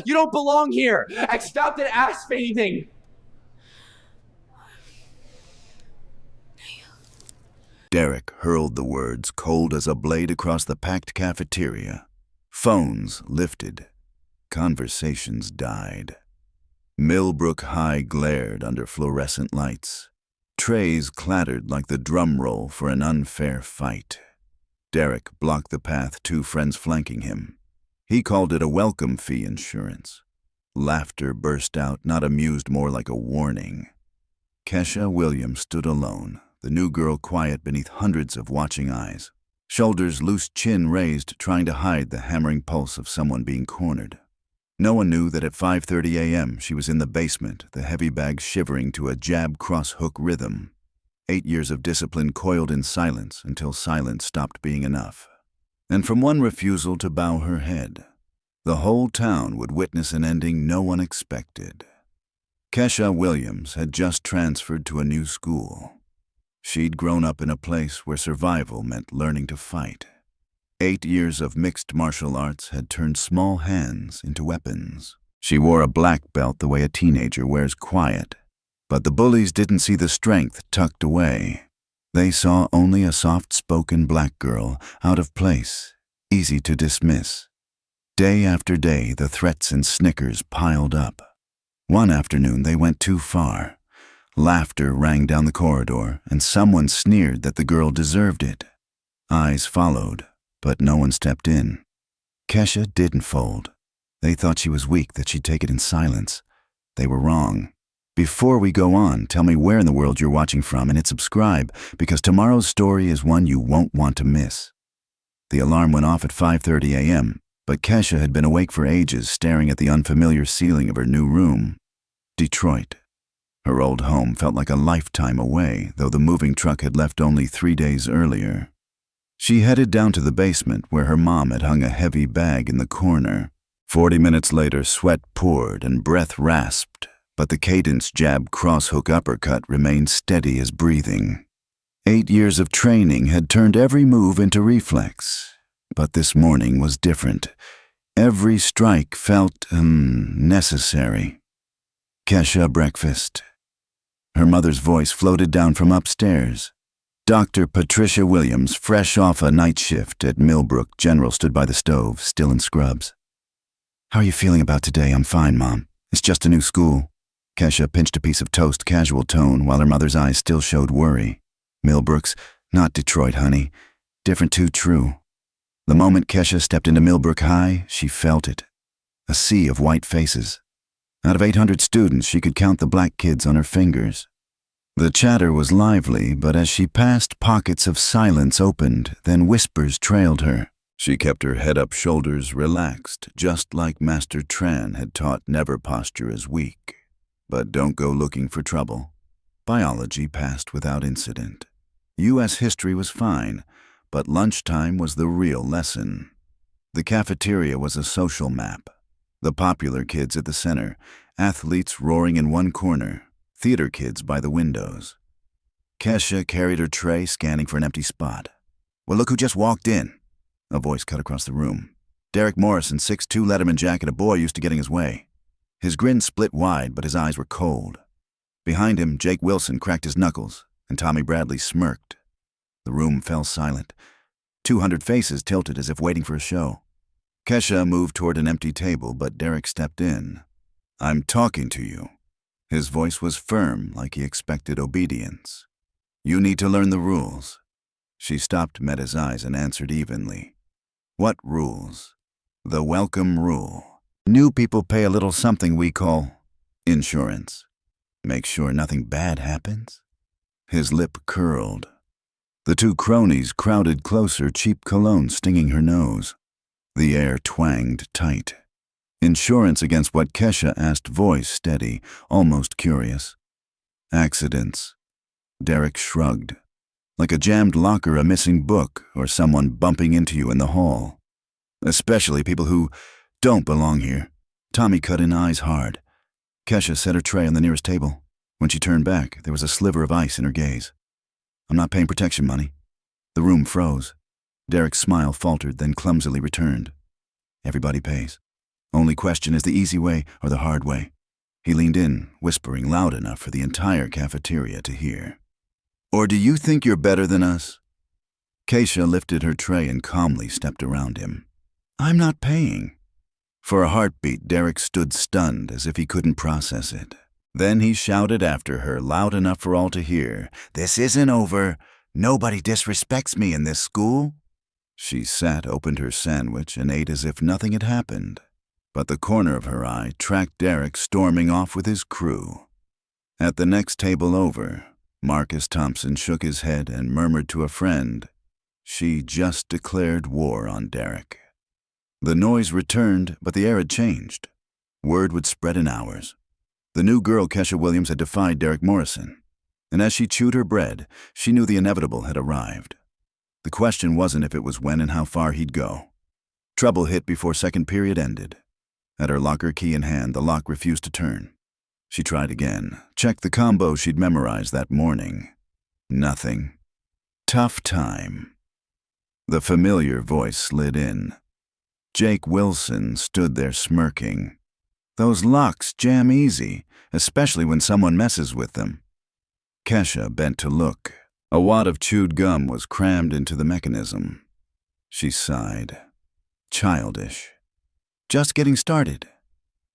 You don't belong here. Stop and ask me anything. Derek hurled the words cold as a blade across the packed cafeteria. Phones lifted. Conversations died. Millbrook High glared under fluorescent lights. Trays clattered like the drum roll for an unfair fight. Derek blocked the path, two friends flanking him. He called it a welcome fee insurance. Laughter burst out, not amused, more like a warning. Kesha Williams stood alone, the new girl quiet beneath hundreds of watching eyes. Shoulders loose, chin raised, trying to hide the hammering pulse of someone being cornered. No one knew that at 5:30 a.m. she was in the basement, the heavy bag shivering to a jab cross-hook rhythm. 8 years of discipline coiled in silence until silence stopped being enough. And from one refusal to bow her head, the whole town would witness an ending no one expected. Kesha Williams had just transferred to a new school. She'd grown up in a place where survival meant learning to fight. 8 years of mixed martial arts had turned small hands into weapons. She wore a black belt the way a teenager wears quiet, but the bullies didn't see the strength tucked away. They saw only a soft-spoken black girl, out of place, easy to dismiss. Day after day, the threats and snickers piled up. One afternoon, they went too far. Laughter rang down the corridor, and someone sneered that the girl deserved it. Eyes followed, but no one stepped in. Kesha didn't fold. They thought she was weak, that she'd take it in silence. They were wrong. Before we go on, tell me where in the world you're watching from and hit subscribe, because tomorrow's story is one you won't want to miss. The alarm went off at 5:30 a.m., but Kesha had been awake for ages, staring at the unfamiliar ceiling of her new room. Detroit. Her old home felt like a lifetime away, though the moving truck had left only 3 days earlier. She headed down to the basement where her mom had hung a heavy bag in the corner. 40 minutes later, sweat poured and breath rasped, but the cadence jab cross-hook uppercut remained steady as breathing. 8 years of training had turned every move into reflex, but this morning was different. Every strike felt, necessary. Kesha, breakfast. Her mother's voice floated down from upstairs. Dr. Patricia Williams, fresh off a night shift at Millbrook General, stood by the stove, still in scrubs. "How are you feeling about today?" "I'm fine, Mom. It's just a new school." Kesha pinched a piece of toast, casual tone, while her mother's eyes still showed worry. "Millbrook's not Detroit, honey. Different too true." The moment Kesha stepped into Millbrook High, she felt it. A sea of white faces. Out of 800 students, she could count the black kids on her fingers. The chatter was lively, but as she passed, pockets of silence opened, then whispers trailed her. She kept her head up, shoulders relaxed, just like Master Tran had taught never posture as weak. But don't go looking for trouble. Biology passed without incident. U.S. history was fine, but lunchtime was the real lesson. The cafeteria was a social map. The popular kids at the center, athletes roaring in one corner, theater kids by the windows. Kesha carried her tray, scanning for an empty spot. "Well, look who just walked in." A voice cut across the room. Derek Morrison, 6'2", Letterman jacket, a boy used to getting his way. His grin split wide, but his eyes were cold. Behind him, Jake Wilson cracked his knuckles, and Tommy Bradley smirked. The room fell silent. 200 faces tilted as if waiting for a show. Kesha moved toward an empty table, but Derek stepped in. "I'm talking to you." His voice was firm, like he expected obedience. "You need to learn the rules." She stopped, met his eyes, and answered evenly. "What rules?" "The welcome rule. New people pay a little something we call insurance. Make sure nothing bad happens." His lip curled. The two cronies crowded closer, cheap cologne stinging her nose. The air twanged tight. Insurance against what Kesha asked, voice steady, almost curious. "Accidents." Derek shrugged. "Like a jammed locker, a missing book, or someone bumping into you in the hall. Especially people who don't belong here." Tommy cut in, eyes hard. Kesha set her tray on the nearest table. When she turned back, there was a sliver of ice in her gaze. "I'm not paying protection money." The room froze. Derek's smile faltered, then clumsily returned. "Everybody pays." Only question is the easy way or the hard way. He leaned in, whispering loud enough for the entire cafeteria to hear. Or do you think you're better than us? Kesha lifted her tray and calmly stepped around him. I'm not paying. For a heartbeat, Derek stood stunned as if he couldn't process it. Then he shouted after her, loud enough for all to hear, This isn't over. Nobody disrespects me in this school. She sat, opened her sandwich, and ate as if nothing had happened. But the corner of her eye tracked Derek storming off with his crew. At the next table over, Marcus Thompson shook his head and murmured to a friend, She just declared war on Derek. The noise returned, but the air had changed. Word would spread in hours. The new girl, Kesha Williams, had defied Derek Morrison. And as she chewed her bread, she knew the inevitable had arrived. The question wasn't if it was when and how far he'd go. Trouble hit before second period ended. At her locker key in hand, the lock refused to turn. She tried again, checked the combo she'd memorized that morning. Nothing. Tough time. The familiar voice slid in. Jake Wilson stood there smirking. Those locks jam easy, especially when someone messes with them. Kesha bent to look. A wad of chewed gum was crammed into the mechanism. She sighed. Childish. Just getting started.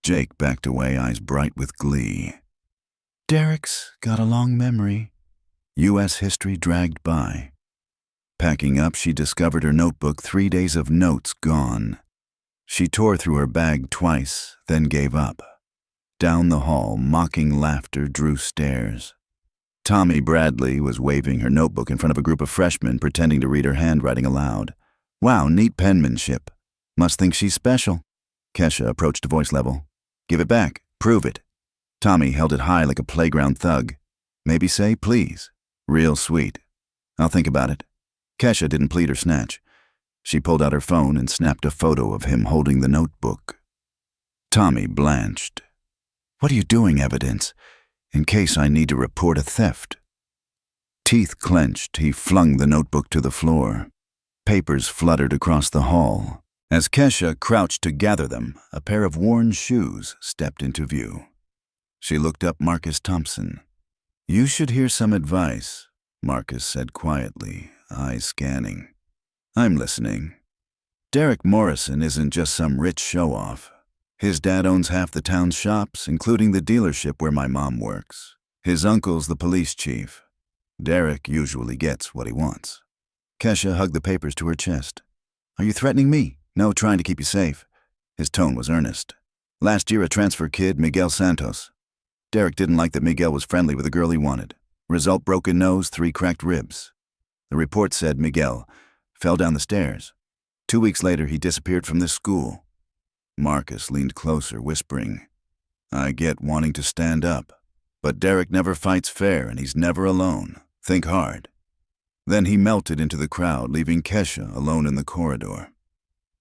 Jake backed away, eyes bright with glee. Derek's got a long memory. U.S. history dragged by. Packing up, she discovered her notebook, 3 days of notes gone. She tore through her bag twice, then gave up. Down the hall, mocking laughter drew stares. Tommy Bradley was waving her notebook in front of a group of freshmen, pretending to read her handwriting aloud. Wow, neat penmanship. Must think she's special. Kesha approached a voice level. Give it back. Prove it. Tommy held it high like a playground thug. Maybe say please. Real sweet. I'll think about it. Kesha didn't plead or snatch. She pulled out her phone and snapped a photo of him holding the notebook. Tommy blanched. What are you doing, Evidence? In case I need to report a theft. Teeth clenched, he flung the notebook to the floor. Papers fluttered across the hall. As Kesha crouched to gather them, a pair of worn shoes stepped into view. She looked up Marcus Thompson. You should hear some advice, Marcus said quietly, eyes scanning. I'm listening. Derek Morrison isn't just some rich show-off. His dad owns half the town's shops, including the dealership where my mom works. His uncle's the police chief. Derek usually gets what he wants. Kesha hugged the papers to her chest. Are you threatening me? No, trying to keep you safe. His tone was earnest. Last year, a transfer kid, Miguel Santos. Derek didn't like that Miguel was friendly with the girl he wanted. Result, broken nose, 3 cracked ribs. The report said Miguel fell down the stairs. 2 weeks later, he disappeared from this school. Marcus leaned closer, whispering, I get wanting to stand up, but Derek never fights fair and he's never alone. Think hard. Then he melted into the crowd, leaving Kesha alone in the corridor.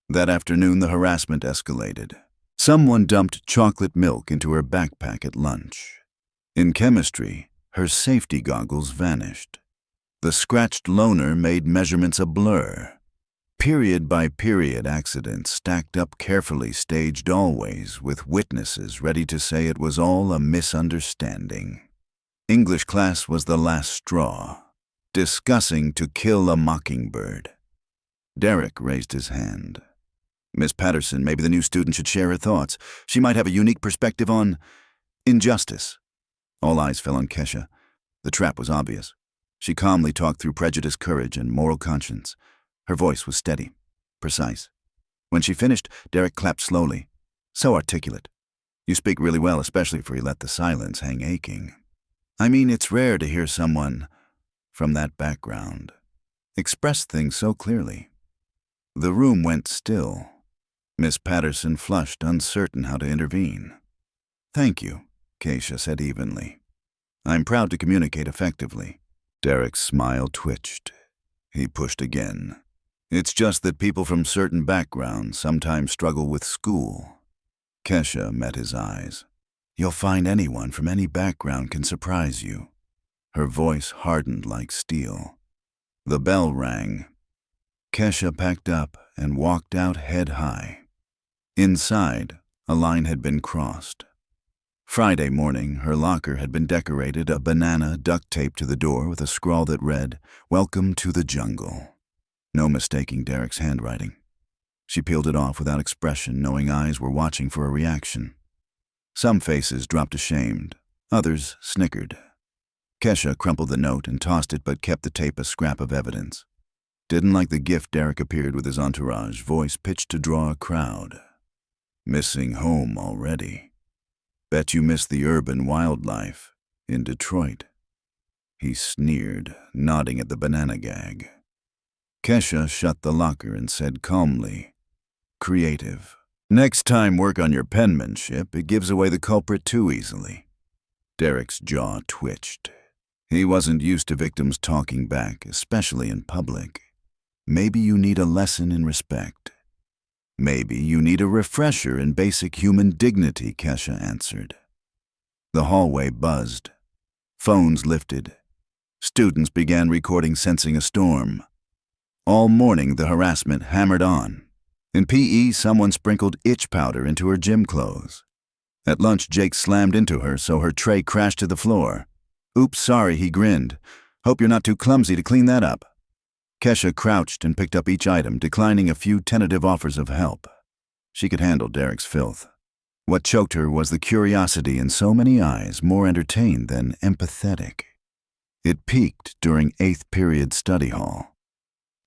That afternoon, the harassment escalated. Someone dumped chocolate milk into her backpack at lunch. In chemistry, her safety goggles vanished. The scratched loner made measurements a blur. Period by period accidents stacked up carefully staged always, with witnesses ready to say it was all a misunderstanding. English class was the last straw. Discussing To Kill a Mockingbird. Derek raised his hand. Miss Patterson, maybe the new student should share her thoughts. She might have a unique perspective on injustice. All eyes fell on Kesha. The trap was obvious. She calmly talked through prejudice, courage, and moral conscience. Her voice was steady, precise. When she finished, Derek clapped slowly. So articulate. You speak really well, especially for you let the silence hang aching. I mean, it's rare to hear someone from that background express things so clearly. The room went still. Miss Patterson flushed, uncertain how to intervene. Thank you, Kesha said evenly. I'm proud to communicate effectively. Derek's smile twitched. He pushed again. It's just that people from certain backgrounds sometimes struggle with school. Kesha met his eyes. You'll find anyone from any background can surprise you. Her voice hardened like steel. The bell rang. Kesha packed up and walked out head high. Inside, A line had been crossed. Friday morning, her locker had been decorated, a banana duct taped to the door with a scrawl that read, "Welcome to the jungle." No mistaking Derek's handwriting. She peeled it off without expression, knowing eyes were watching for a reaction. Some faces dropped ashamed, others snickered. Kesha crumpled the note and tossed it, but kept the tape a scrap of evidence. Didn't like the gift Derek appeared with his entourage, voice pitched to draw a crowd. "Missing home already. Bet you missed the urban wildlife in Detroit." He sneered, nodding at the banana gag. Kesha shut the locker and said calmly, "Creative. Next time work on your penmanship, it gives away the culprit too easily." Derek's jaw twitched. He wasn't used to victims talking back, especially in public. Maybe you need a lesson in respect. Maybe you need a refresher in basic human dignity, Kesha answered. The hallway buzzed. Phones lifted. Students began recording, sensing a storm. All morning, the harassment hammered on. In PE, someone sprinkled itch powder into her gym clothes. At lunch, Jake slammed into her, so her tray crashed to the floor. "Oops, sorry," he grinned. "Hope you're not too clumsy to clean that up." Kesha crouched and picked up each item, declining a few tentative offers of help. She could handle Derek's filth. What choked her was the curiosity in so many eyes, more entertained than empathetic. It peaked during 8th period study hall.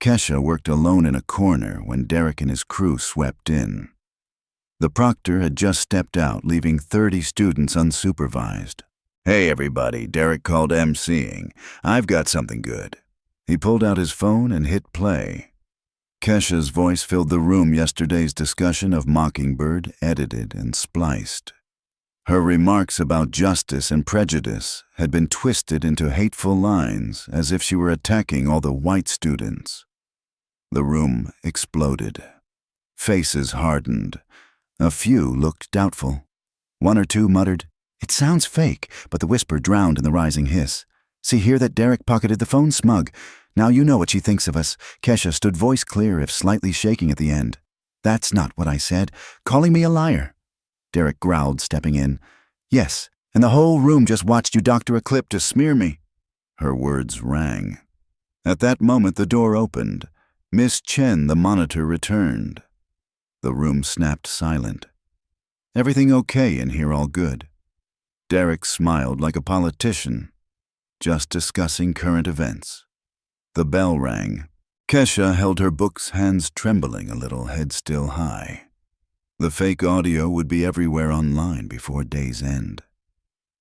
Kesha worked alone in a corner when Derek and his crew swept in. The proctor had just stepped out, leaving 30 students unsupervised. "Hey everybody," Derek called, emceeing. "I've got something good." He pulled out his phone and hit play. Kesha's voice filled the room, yesterday's discussion of Mockingbird, edited and spliced. Her remarks about justice and prejudice had been twisted into hateful lines, as if she were attacking all the white students. The room exploded. Faces hardened. A few looked doubtful. One or two muttered, "It sounds fake," but the whisper drowned in the rising hiss. "See here that Derek pocketed the phone, smug. Now you know what she thinks of us." Kesha stood voice clear, if slightly shaking at the end. "That's not what I said. Calling me a liar." Derek growled, stepping in. "Yes, and the whole room just watched you doctor a clip to smear me." Her words rang. At that moment, the door opened. Miss Chen, the monitor, returned. The room snapped silent. "Everything okay in here, all good?" Derek smiled like a politician. "Just discussing current events." The bell rang. Kesha held her books, hands trembling a little, head still high. The fake audio would be everywhere online before day's end.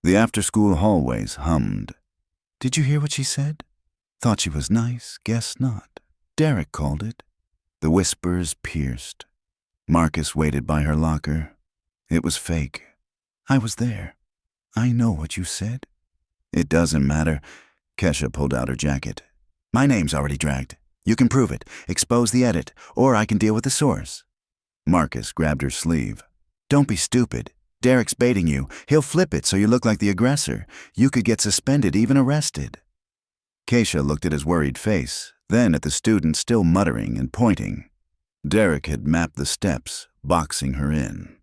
The after-school hallways hummed. "Did you hear what she said? Thought she was nice, guess not. Derek called it." The whispers pierced. Marcus waited by her locker. "It was fake. I was there. I know what you said." "It doesn't matter." Kesha pulled out her jacket. "My name's already dragged. You can prove it, expose the edit, or I can deal with the source." Marcus grabbed her sleeve. "Don't be stupid. Derek's baiting you. He'll flip it so you look like the aggressor. You could get suspended, even arrested." Kesha looked at his worried face, then at the student still muttering and pointing. Derek had mapped the steps, boxing her in.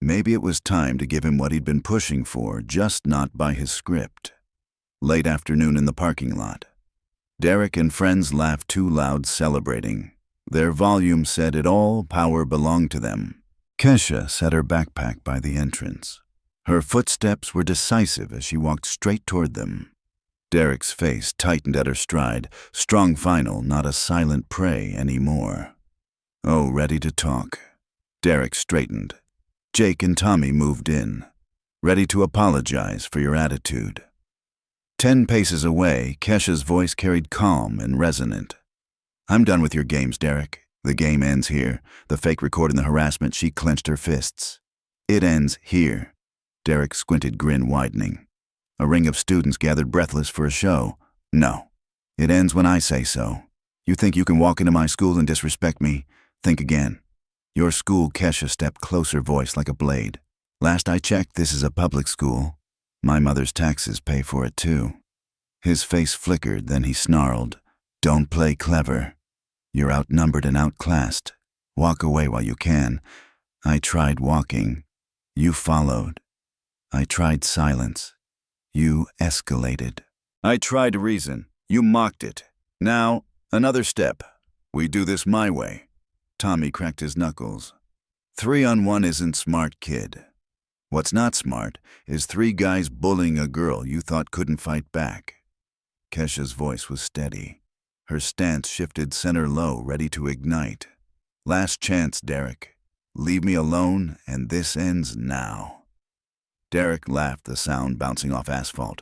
Maybe it was time to give him what he'd been pushing for, just not by his script. Late afternoon in the parking lot. Derek and friends laughed too loud, celebrating. Their volume said it all, power belonged to them. Kesha set her backpack by the entrance. Her footsteps were decisive as she walked straight toward them. Derek's face tightened at her stride, strong final, not a silent prey anymore. "Oh, ready to talk." Derek straightened. Jake and Tommy moved in. "Ready to apologize for your attitude." 10 paces away, Kesha's voice carried calm and resonant. "I'm done with your games, Derek. The game ends here." The fake recording the harassment, she clenched her fists. "It ends here." Derek squinted, grin widening. A ring of students gathered breathless for a show. "No. It ends when I say so. You think you can walk into my school and disrespect me? Think again." "Your school," Kesha stepped closer, voice like a blade. "Last I checked, this is a public school. My mother's taxes pay for it too." His face flickered, then he snarled, "Don't play clever. You're outnumbered and outclassed. Walk away while you can. I tried walking. You followed. I tried silence. You escalated. I tried reason. You mocked it. Now, another step. We do this my way. Tommy cracked his knuckles. 3-on-1 isn't smart, kid. What's not smart is 3 guys bullying a girl you thought couldn't fight back. Kesha's voice was steady. Her stance shifted center low, ready to ignite. Last chance, Derek. Leave me alone, and this ends now. Derek laughed, the sound bouncing off asphalt.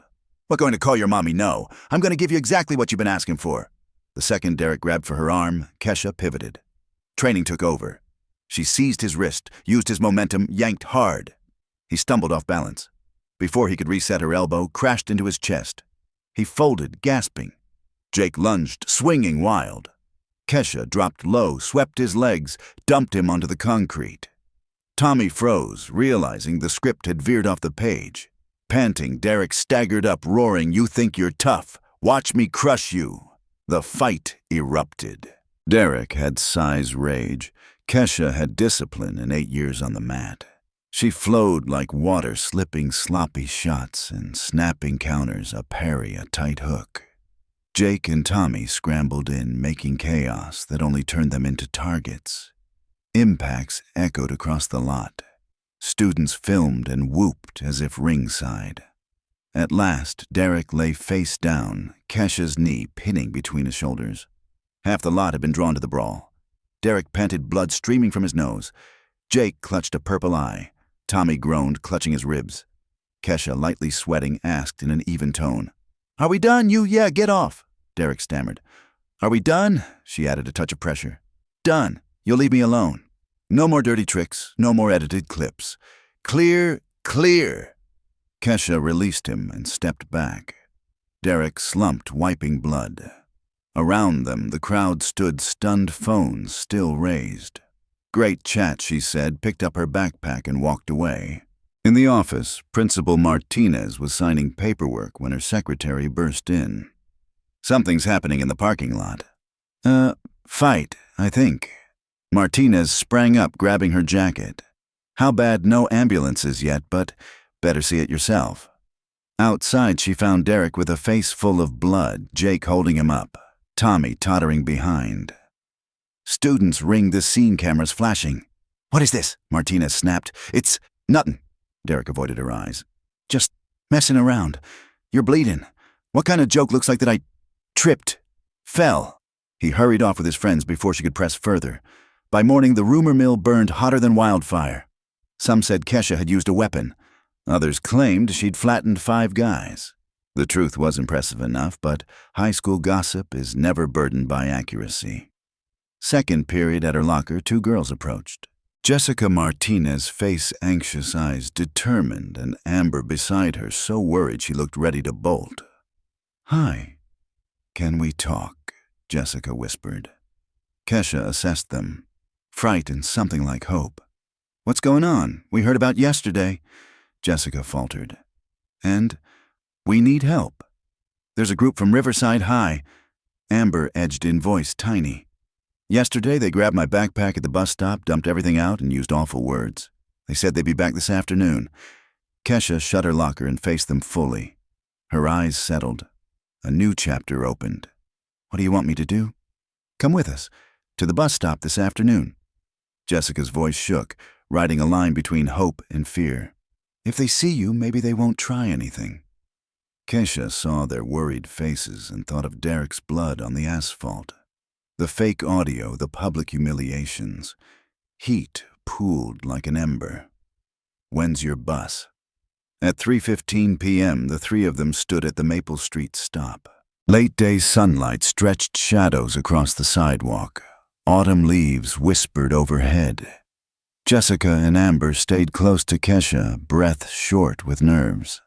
We're going to call your mommy, no. I'm going to give you exactly what you've been asking for. The second Derek grabbed for her arm, Kesha pivoted. Training took over. She seized his wrist, used his momentum, yanked hard. He stumbled off balance. Before he could reset, her elbow crashed into his chest. He folded, gasping. Jake lunged, swinging wild. Kesha dropped low, swept his legs, dumped him onto the concrete. Tommy froze, realizing the script had veered off the page. Panting, Derek staggered up, roaring, "You think you're tough? Watch me crush you." The fight erupted. Derek had size rage. Kesha had discipline and 8 years on the mat. She flowed like water, slipping sloppy shots and snapping counters, a parry, a tight hook. Jake and Tommy scrambled in, making chaos that only turned them into targets. Impacts echoed across the lot. Students filmed and whooped as if ringside. At last, Derek lay face down, Kesha's knee pinning between his shoulders. Half the lot had been drawn to the brawl. Derek panted, blood streaming from his nose. Jake clutched a purple eye. Tommy groaned, clutching his ribs. Kesha, lightly sweating, asked in an even tone, "Are we done? Yeah, get off." Derek stammered. "Are we done?" She added, a touch of pressure. "Done. You'll leave me alone. No more dirty tricks, no more edited clips. Clear, clear." Kesha released him and stepped back. Derek slumped, wiping blood. Around them, the crowd stood, stunned, phones still raised. "Great chat," she said, picked up her backpack and walked away. In the office, Principal Martinez was signing paperwork when her secretary burst in. "Something's happening in the parking lot." Fight, I think." Martinez sprang up, grabbing her jacket. "How bad? No ambulances yet, but better see it yourself." Outside, she found Derek with a face full of blood, Jake holding him up, Tommy tottering behind. Students ringed the scene cameras, flashing. "What is this?" Martinez snapped. "It's nothing." Derek avoided her eyes. "Just messing around. You're bleeding. What kind of joke looks like that I tripped, fell?" He hurried off with his friends before she could press further. By morning, the rumor mill burned hotter than wildfire. Some said Kesha had used a weapon. Others claimed she'd flattened 5 guys. The truth was impressive enough, but high school gossip is never burdened by accuracy. Second period at her locker, 2 girls approached. Jessica Martinez, face anxious, eyes determined, and Amber beside her, so worried she looked ready to bolt. "Hi. Can we talk?" Jessica whispered. Kesha assessed them. Fright and something like hope. "What's going on? We heard about yesterday." Jessica faltered. "And we need help. There's a group from Riverside High." Amber edged in, voice tiny. "Yesterday, they grabbed my backpack at the bus stop, dumped everything out, and used awful words. They said they'd be back this afternoon." Kesha shut her locker and faced them fully. Her eyes settled. A new chapter opened. "What do you want me to do?" "Come with us. To the bus stop this afternoon." Jessica's voice shook, writing a line between hope and fear. "If they see you, maybe they won't try anything." Kesha saw their worried faces and thought of Derek's blood on the asphalt. The fake audio, the public humiliations. Heat pooled like an ember. "When's your bus?" At 3:15 p.m., the 3 of them stood at the Maple Street stop. Late-day sunlight stretched shadows across the sidewalk. Autumn leaves whispered overhead. Jessica and Amber stayed close to Kesha, breath short with nerves.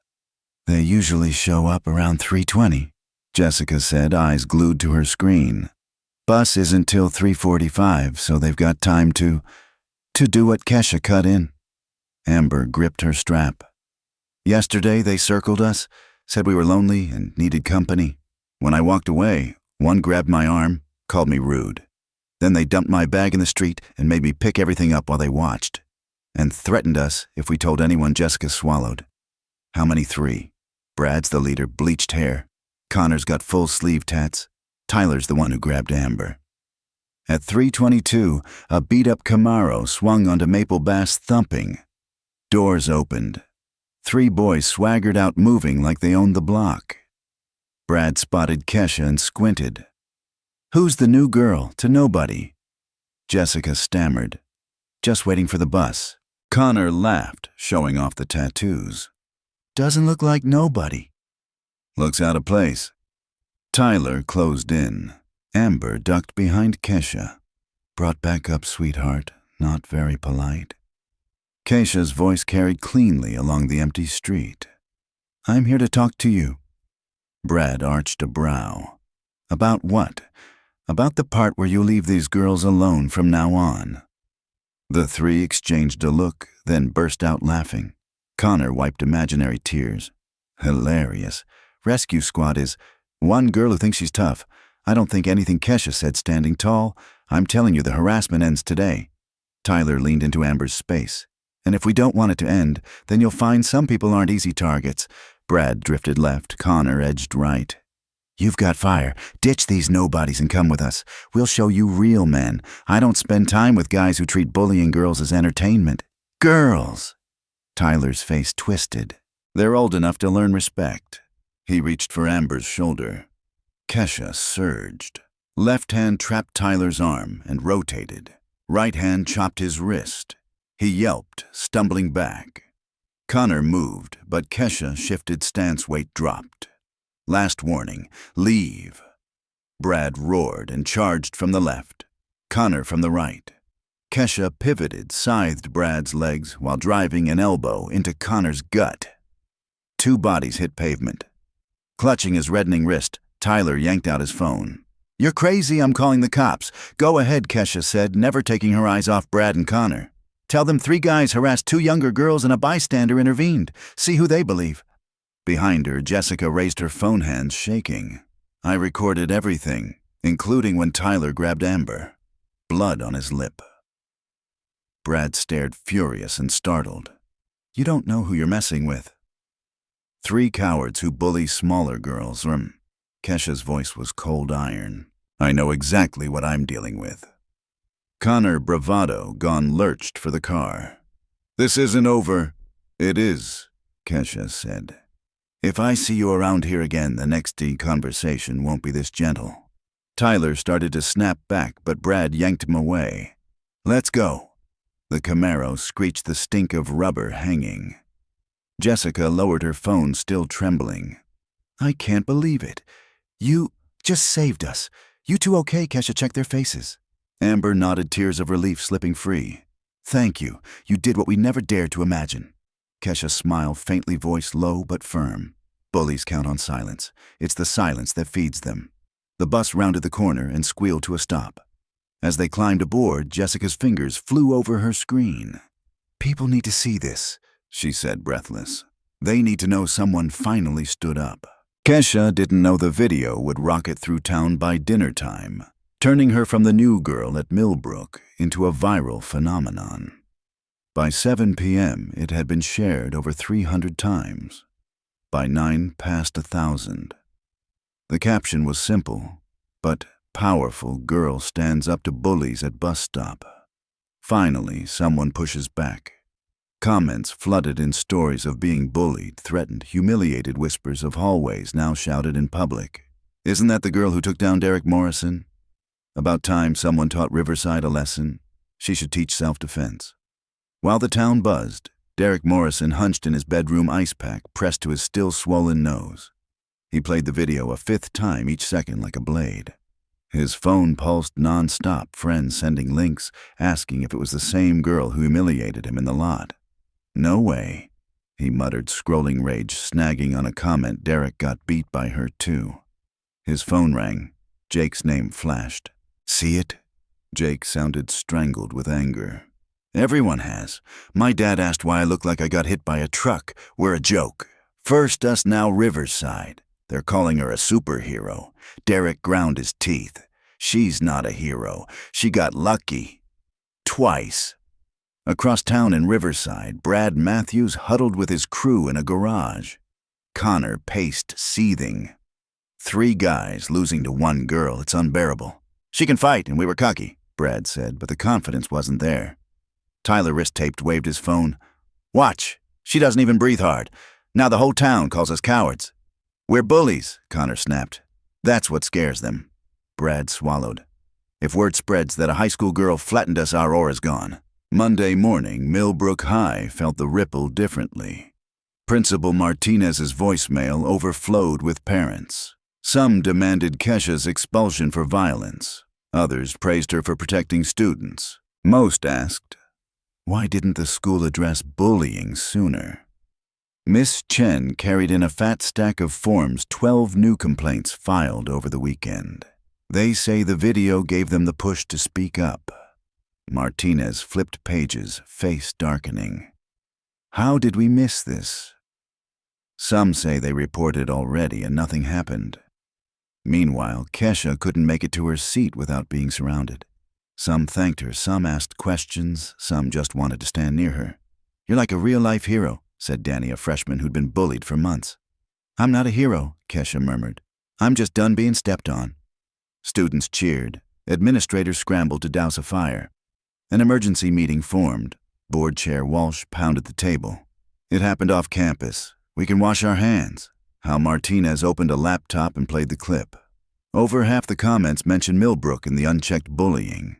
"They usually show up around 3:20, Jessica said, eyes glued to her screen. "Bus isn't till 3:45, so they've got time to do what Kesha cut in." Amber gripped her strap. "Yesterday they circled us, said we were lonely and needed company. When I walked away, one grabbed my arm, called me rude. Then they dumped my bag in the street and made me pick everything up while they watched. and threatened us if we told anyone Jessica swallowed. How many? 3. Brad's the leader, bleached hair. Connor's got full sleeve tats. Tyler's the one who grabbed Amber. At 3:22, a beat-up Camaro swung onto Maple Bass thumping. Doors opened. 3 boys swaggered out moving like they owned the block. Brad spotted Kesha and squinted. "Who's the new girl?" to nobody. Jessica stammered. "Just waiting for the bus." Connor laughed, showing off the tattoos. "Doesn't look like nobody." "Looks out of place." Tyler closed in. Amber ducked behind Kesha. "Brought back up, sweetheart. Not very polite." Kesha's voice carried cleanly along the empty street. "I'm here to talk to you." Brad arched a brow. "About what?" "About the part where you leave these girls alone from now on." The 3 exchanged a look, then burst out laughing. Connor wiped imaginary tears. "Hilarious. Rescue squad is one girl who thinks she's tough. I don't think anything Kesha said standing tall. I'm telling you, the harassment ends today." Tyler leaned into Amber's space. "And if we don't want it to end, then you'll find some people aren't easy targets." Brad drifted left. Connor edged right. "You've got fire. Ditch these nobodies and come with us. We'll show you real men. I don't spend time with guys who treat bullying girls as entertainment." "Girls!" Tyler's face twisted. "They're old enough to learn respect." He reached for Amber's shoulder. Kesha surged. Left hand trapped Tyler's arm and rotated. Right hand chopped his wrist. He yelped, stumbling back. Connor moved, but Kesha shifted stance, weight dropped. "Last warning, leave." Brad roared and charged from the left. Connor from the right. Kesha pivoted, scythed Brad's legs while driving an elbow into Connor's gut. 2 bodies hit pavement. Clutching his reddening wrist, Tyler yanked out his phone. "You're crazy, I'm calling the cops." "Go ahead," Kesha said, never taking her eyes off Brad and Connor. "Tell them 3 guys harassed 2 younger girls and a bystander intervened. See who they believe." Behind her, Jessica raised her phone hands, shaking. "I recorded everything, including when Tyler grabbed Amber." Blood on his lip. Brad stared, furious and startled. "You don't know who you're messing with." 3 cowards who bully smaller girls. Kesha's voice was cold iron. "I know exactly what I'm dealing with." Connor, bravado gone, lurched for the car. "This isn't over." "It is," Kesha said. "If I see you around here again, the next conversation won't be this gentle." Tyler started to snap back, but Brad yanked him away. "Let's go." The Camaro screeched, the stink of rubber hanging. Jessica lowered her phone, still trembling. "I can't believe it. You just saved us. You 2 okay?" Kesha checked their faces. Amber nodded, tears of relief slipping free. "Thank you. You did what we never dared to imagine." Kesha smiled faintly, voice low but firm. "Bullies count on silence. It's the silence that feeds them." The bus rounded the corner and squealed to a stop. As they climbed aboard, Jessica's fingers flew over her screen. "People need to see this," she said, breathless. "They need to know someone finally stood up." Kesha didn't know the video would rocket through town by dinner time, turning her from the new girl at Millbrook into a viral phenomenon. By 7 p.m., it had been shared over 300 times. By 9, past 1,000. The caption was simple, but powerful. "Girl stands up to bullies at bus stop." Finally, someone pushes back. Comments flooded in, stories of being bullied, threatened, humiliated, whispers of hallways now shouted in public. "Isn't that the girl who took down Derek Morrison?" "About time someone taught Riverside a lesson. She should teach self-defense." While the town buzzed, Derek Morrison hunched in his bedroom ice pack, pressed to his still swollen nose. He played the video a 5th time each second like a blade. His phone pulsed non-stop, friends sending links, asking if it was the same girl who humiliated him in the lot. "No way," he muttered, scrolling rage, snagging on a comment. Derek got beat by her too. His phone rang. Jake's name flashed. "See it?" Jake sounded strangled with anger. "Everyone has. My dad asked why I look like I got hit by a truck. We're a joke. First us, now Riverside. They're calling her a superhero. Derek ground his teeth. She's not a hero. She got lucky. Twice." Across town in Riverside, Brad Matthews huddled with his crew in a garage. Connor paced, seething. 3 guys losing to 1 girl, it's unbearable. She can fight, and we were cocky, Brad said, but the confidence wasn't there. Tyler, wrist-taped, waved his phone. Watch, she doesn't even breathe hard. Now the whole town calls us cowards. We're bullies, Connor snapped. That's what scares them. Brad swallowed. If word spreads that a high school girl flattened us, our aura's gone. Monday morning, Millbrook High felt the ripple differently. Principal Martinez's voicemail overflowed with parents. Some demanded Kesha's expulsion for violence. Others praised her for protecting students. Most asked, why didn't the school address bullying sooner? Miss Chen carried in a fat stack of forms 12 new complaints filed over the weekend. They say the video gave them the push to speak up. Martinez flipped pages, face darkening. How did we miss this? Some say they reported already and nothing happened. Meanwhile, Kesha couldn't make it to her seat without being surrounded. Some thanked her, some asked questions, some just wanted to stand near her. You're like a real-life hero, said Danny, a freshman who'd been bullied for months. I'm not a hero, Kesha murmured. I'm just done being stepped on. Students cheered. Administrators scrambled to douse a fire. An emergency meeting formed. Board Chair Walsh pounded the table. It happened off campus. We can wash our hands. How Martinez opened a laptop and played the clip. Over half the comments mentioned Millbrook and the unchecked bullying.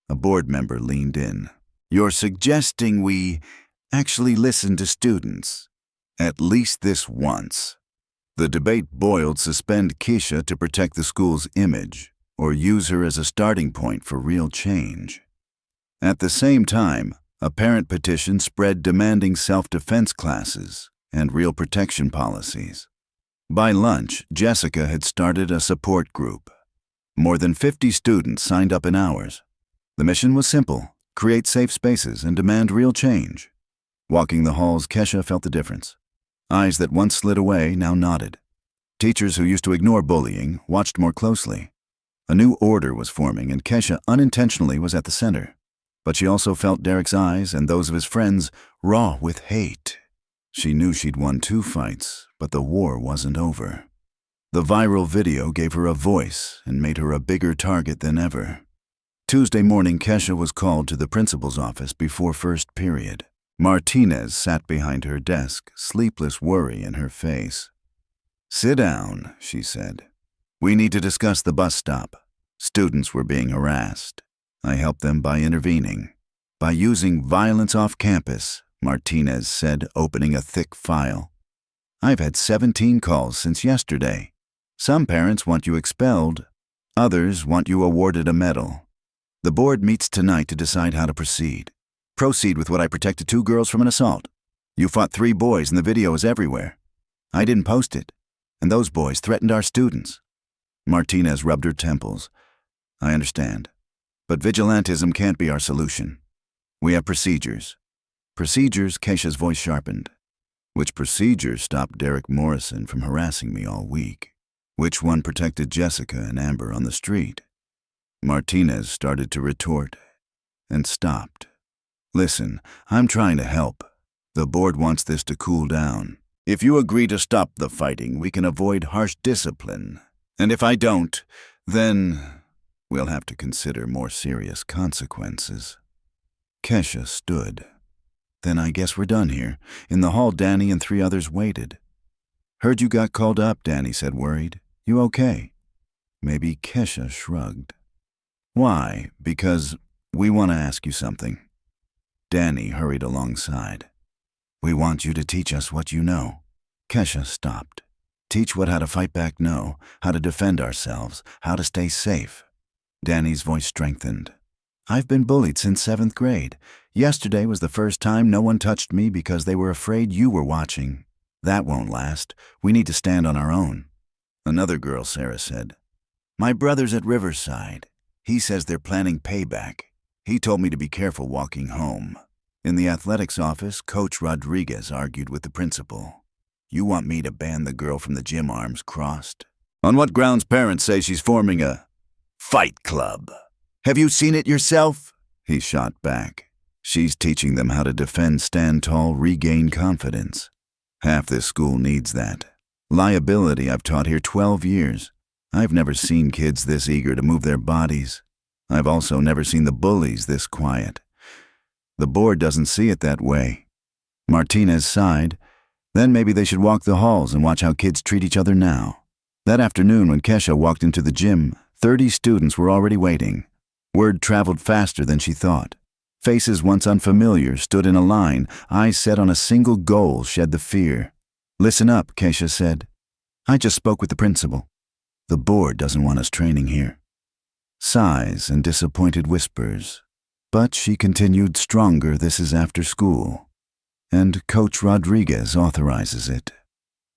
A board member leaned in. You're suggesting we actually listen to students? At least this once. The debate boiled: suspend Kesha to protect the school's image, or use her as a starting point for real change. At the same time, a parent petition spread demanding self-defense classes and real protection policies. By lunch, Jessica had started a support group. More than 50 students signed up in hours. The mission was simple: create safe spaces and demand real change. Walking the halls, Kesha felt the difference. Eyes that once slid away now nodded. Teachers who used to ignore bullying watched more closely. A new order was forming, and Kesha unintentionally was at the center. But she also felt Derek's eyes and those of his friends raw with hate. She knew she'd won 2 fights, but the war wasn't over. The viral video gave her a voice and made her a bigger target than ever. Tuesday morning, Kesha was called to the principal's office before first period. Martinez sat behind her desk, sleepless worry in her face. Sit down, she said. We need to discuss the bus stop. Students were being harassed. I helped them by intervening. By using violence off campus, Martinez said, opening a thick file. I've had 17 calls since yesterday. Some parents want you expelled. Others want you awarded a medal. The board meets tonight to decide how to proceed. Proceed with what I protected 2 girls from an assault. You fought 3 boys and the video is everywhere. I didn't post it, and those boys threatened our students. Martinez rubbed her temples. I understand. But vigilantism can't be our solution. We have procedures. Procedures, Kesha's voice sharpened. Which procedure stopped Derek Morrison from harassing me all week? Which one protected Jessica and Amber on the street? Martinez started to retort, and stopped. Listen, I'm trying to help. The board wants this to cool down. If you agree to stop the fighting, we can avoid harsh discipline. And if I don't, then we'll have to consider more serious consequences. Kesha stood. Then I guess we're done here. In the hall, Danny and 3 others waited. Heard you got called up, Danny said, worried. You okay? Maybe Kesha shrugged. Why? Because we want to ask you something. Danny hurried alongside. We want you to teach us what you know. Kesha stopped. Teach what how to fight back know, how to defend ourselves, how to stay safe. Danny's voice strengthened. I've been bullied since 7th grade. Yesterday was the first time no one touched me because they were afraid you were watching. That won't last. We need to stand on our own. Another girl, Sarah said. My brother's at Riverside. He says they're planning payback. He told me to be careful walking home. In the athletics office, Coach Rodriguez argued with the principal. You want me to ban the girl from the gym, arms crossed? On what grounds parents say she's forming a fight club? Have you seen it yourself? He shot back. She's teaching them how to defend, stand tall, regain confidence. Half this school needs that. Liability I've taught here 12 years. I've never seen kids this eager to move their bodies. I've also never seen the bullies this quiet. The board doesn't see it that way. Martinez sighed. Then maybe they should walk the halls and watch how kids treat each other now. That afternoon when Kesha walked into the gym, 30 students were already waiting. Word traveled faster than she thought. Faces once unfamiliar stood in a line, eyes set on a single goal shed the fear. "Listen up," Kesha said. "I just spoke with the principal. The board doesn't want us training here." Sighs and disappointed whispers. But she continued stronger. "This is after school. And Coach Rodriguez authorizes it.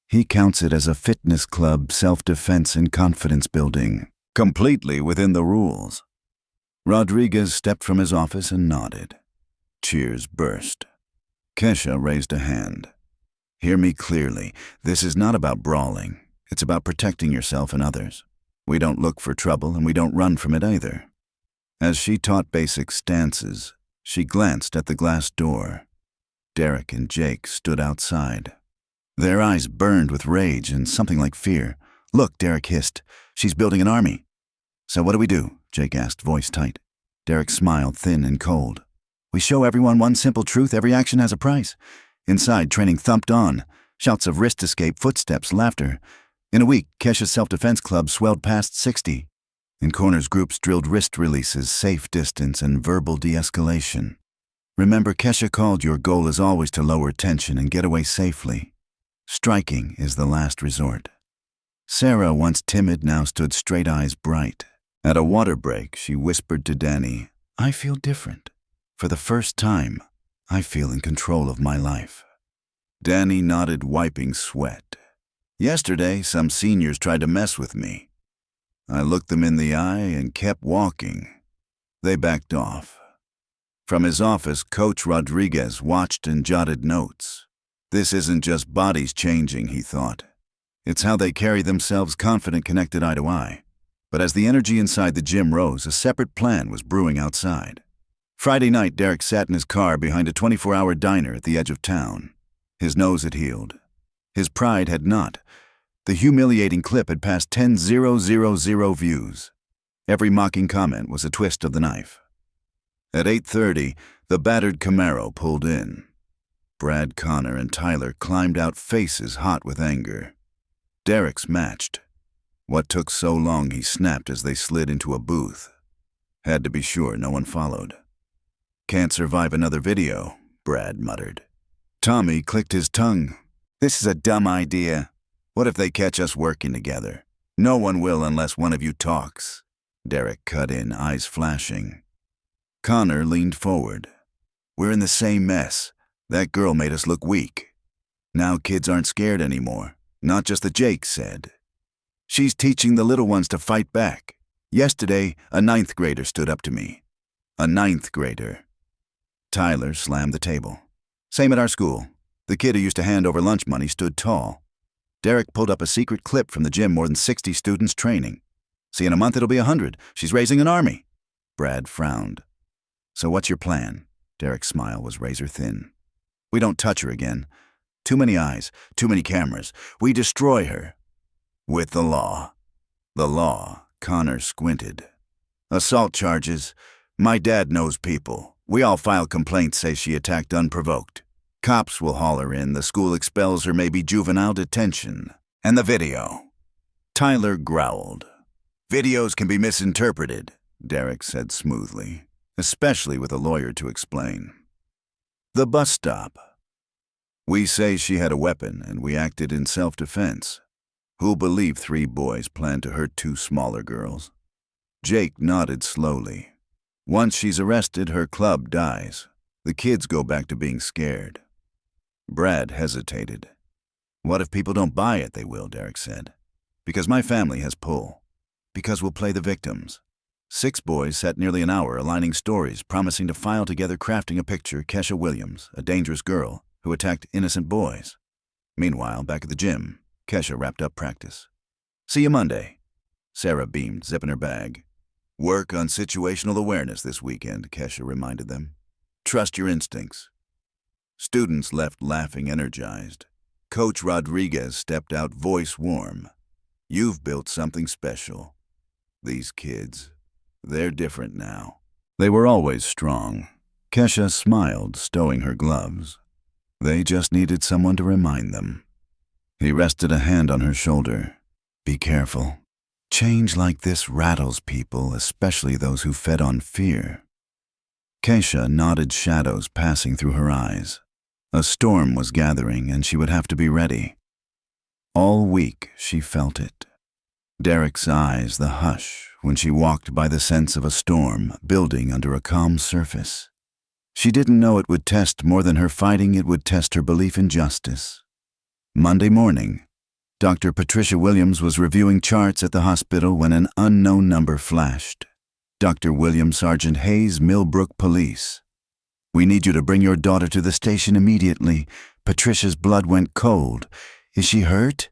He counts it as a fitness club, self-defense and confidence building, completely within the rules." Rodriguez stepped from his office and nodded. Cheers burst. Kesha raised a hand. "Hear me clearly. This is not about brawling. It's about protecting yourself and others. We don't look for trouble and we don't run from it either." As she taught basic stances, she glanced at the glass door. Derek and Jake stood outside. Their eyes burned with rage and something like fear. "Look," Derek hissed. "She's building an army." "So what do we do?" Jake asked, voice tight. Derek smiled, thin and cold. "We show everyone one simple truth: every action has a price." Inside, training thumped on. Shouts of wrist escape, footsteps, laughter. In a week, Kesha's self-defense club swelled past 60. In corners, groups drilled wrist releases, safe distance, and verbal de-escalation. Remember, Kesha called, your goal is always to lower tension and get away safely. Striking is the last resort. Sarah, once timid, now stood straight, eyes bright. At a water break, she whispered to Danny, "I feel different. For the first time, I feel in control of my life." Danny nodded, wiping sweat. "Yesterday, some seniors tried to mess with me. I looked them in the eye and kept walking. They backed off." From his office, Coach Rodriguez watched and jotted notes. This isn't just bodies changing, he thought. It's how they carry themselves, confident, connected eye to eye. But as the energy inside the gym rose, a separate plan was brewing outside. Friday night, Derek sat in his car behind a 24-hour diner at the edge of town. His nose had healed. His pride had not. The humiliating clip had passed 10,000 views. Every mocking comment was a twist of the knife. At 8:30, the battered Camaro pulled in. Brad, Connor, and Tyler climbed out, faces hot with anger. Derek's matched. What took so long, he snapped as they slid into a booth. Had to be sure no one followed. "Can't survive another video," Brad muttered. Tommy clicked his tongue. "This is a dumb idea. What if they catch us working together? No one will unless one of you talks." Derek cut in, eyes flashing. Connor leaned forward. "We're in the same mess. That girl made us look weak. Now kids aren't scared anymore. Not just the Jake said. She's teaching the little ones to fight back. Yesterday, a 9th grader stood up to me. A 9th grader. Tyler slammed the table. "Same at our school. The kid who used to hand over lunch money stood tall." Derek pulled up a secret clip from the gym, more than 60 students training. "See, in a month it'll be 100. She's raising an army." Brad frowned. "So what's your plan?" Derek's smile was razor thin. "We don't touch her again. Too many eyes, too many cameras. We destroy her. With the law." "The law?" Connor squinted. "Assault charges. My dad knows people. We all file complaints, say she attacked unprovoked. Cops will haul her in, the school expels her, maybe juvenile detention. And the video." Tyler growled. "Videos can be misinterpreted," Derek said smoothly, especially with a lawyer to explain. The bus stop. "We say she had a weapon and we acted in self-defense. Who'll believe 3 boys planned to hurt 2 smaller girls?" Jake nodded slowly. "Once she's arrested, her club dies. The kids go back to being scared." Brad hesitated. "What if people don't buy it?" "They will," Derek said. "Because my family has pull. Because we'll play the victims." 6 boys sat nearly an hour aligning stories, promising to file together, crafting a picture: Kesha Williams, a dangerous girl who attacked innocent boys. Meanwhile, back at the gym, Kesha wrapped up practice. "See you Monday." Sarah beamed, zipping her bag. "Work on situational awareness this weekend," Kesha reminded them. Trust your instincts. Students left laughing energized. Coach Rodriguez stepped out voice warm. You've built something special. These kids, they're different now. They were always strong. Kesha smiled, stowing her gloves. They just needed someone to remind them. He rested a hand on her shoulder. Be careful. Change like this rattles people, especially those who fed on fear. Kesha nodded, shadows passing through her eyes. A storm was gathering, and she would have to be ready. All week, she felt it. Derek's eyes, the hush, when she walked by the sense of a storm building under a calm surface. She didn't know it would test more than her fighting, it would test her belief in justice. Monday morning, Dr. Patricia Williams was reviewing charts at the hospital when an unknown number flashed. Dr. William, Sergeant Hayes, Millbrook Police. We need you to bring your daughter to the station immediately. Patricia's blood went cold. Is she hurt?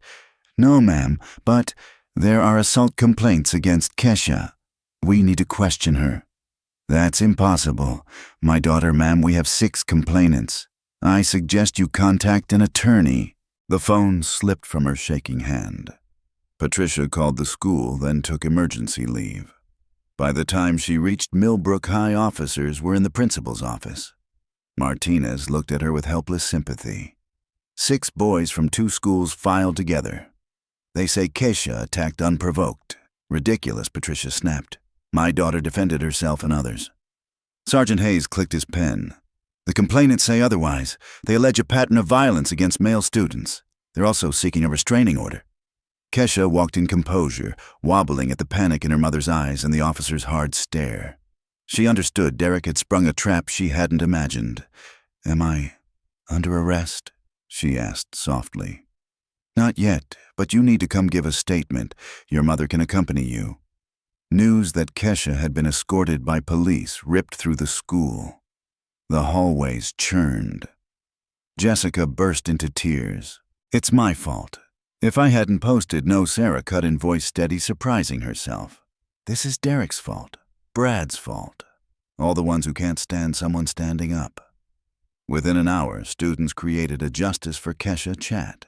No, ma'am, but there are assault complaints against Kesha. We need to question her. That's impossible. My daughter, ma'am, we have 6 complainants. I suggest you contact an attorney. The phone slipped from her shaking hand. Patricia called the school, then took emergency leave. By the time she reached Millbrook High, officers were in the principal's office. Martinez looked at her with helpless sympathy. 6 boys from 2 schools filed together. They say Kesha attacked unprovoked. Ridiculous, Patricia snapped. My daughter defended herself and others. Sergeant Hayes clicked his pen. The complainants say otherwise. They allege a pattern of violence against male students. They're also seeking a restraining order. Kesha walked in composure, wobbling at the panic in her mother's eyes and the officer's hard stare. She understood Derek had sprung a trap she hadn't imagined. Am I under arrest? She asked softly. Not yet, but you need to come give a statement. Your mother can accompany you. News that Kesha had been escorted by police ripped through the school. The hallways churned. Jessica burst into tears. It's my fault. If I hadn't posted, no, Sarah cut in, voice steady, surprising herself. This is Derek's fault. Brad's fault. All the ones who can't stand someone standing up. Within an hour, students created a Justice for Kesha chat.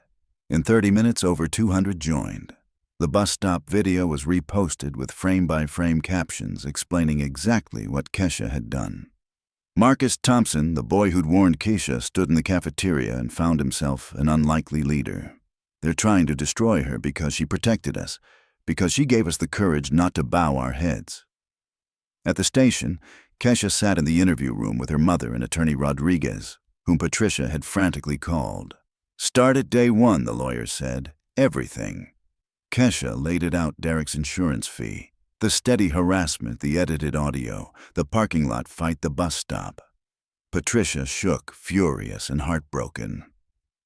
In 30 minutes, over 200 joined. The bus stop video was reposted with frame-by-frame captions explaining exactly what Kesha had done. Marcus Thompson, the boy who'd warned Kesha, stood in the cafeteria and found himself an unlikely leader. They're trying to destroy her because she protected us, because she gave us the courage not to bow our heads. At the station, Kesha sat in the interview room with her mother and attorney Rodriguez, whom Patricia had frantically called. Start at day 1, the lawyer said. Everything. Kesha laid it out: Derek's insurance fee, the steady harassment, the edited audio, the parking lot fight, the bus stop. Patricia shook, furious and heartbroken.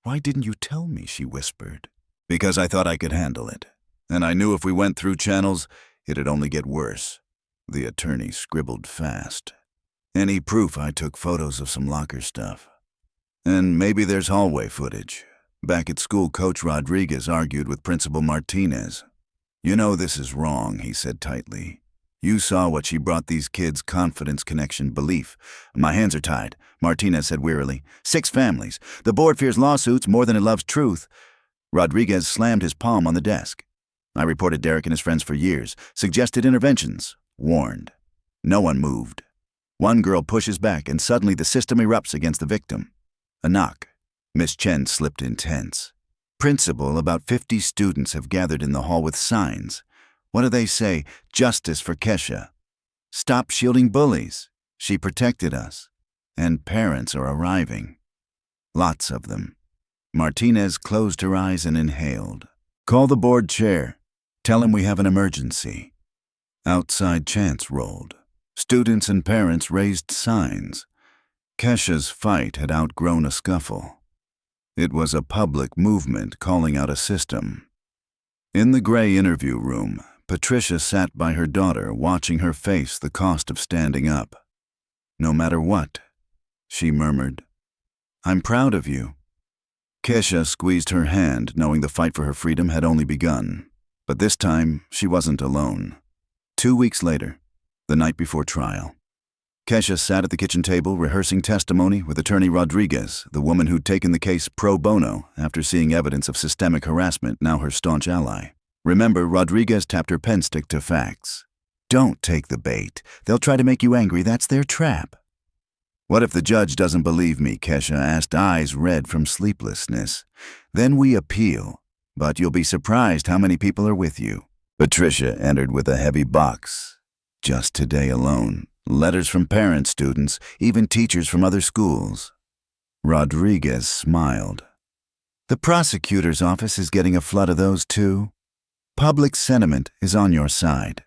Why didn't you tell me, she whispered. Because I thought I could handle it. And I knew if we went through channels, it'd only get worse. The attorney scribbled fast. Any proof I took photos of some locker stuff. And maybe there's hallway footage. Back at school, Coach Rodriguez argued with Principal Martinez. You know this is wrong, he said tightly. You saw what she brought these kids: confidence, connection, belief. My hands are tied, Martinez said wearily. 6 families. The board fears lawsuits more than it loves truth. Rodriguez slammed his palm on the desk. I reported Derek and his friends for years, suggested interventions, warned. No one moved. One girl pushes back, and suddenly the system erupts against the victim. A knock. Miss Chen slipped in tense. Principal, about 50 students have gathered in the hall with signs. What do they say? Justice for Kesha. Stop shielding bullies. She protected us. And parents are arriving. Lots of them. Martinez closed her eyes and inhaled. Call the board chair. Tell him we have an emergency. Outside chants rolled. Students and parents raised signs. Kesha's fight had outgrown a scuffle. It was a public movement calling out a system. In the gray interview room, Patricia sat by her daughter, watching her face the cost of standing up. No matter what, she murmured, I'm proud of you. Kesha squeezed her hand, knowing the fight for her freedom had only begun. But this time, she wasn't alone. 2 weeks later, the night before trial, Kesha sat at the kitchen table rehearsing testimony with attorney Rodriguez, the woman who'd taken the case pro bono after seeing evidence of systemic harassment, now her staunch ally. Remember, Rodriguez tapped her pen stick to facts. Don't take the bait. They'll try to make you angry. That's their trap. What if the judge doesn't believe me? Kesha asked, eyes red from sleeplessness. Then we appeal, but you'll be surprised how many people are with you. Patricia entered with a heavy box. Just today alone, letters from parents, students, even teachers from other schools. Rodriguez smiled. The prosecutor's office is getting a flood of those too. Public sentiment is on your side.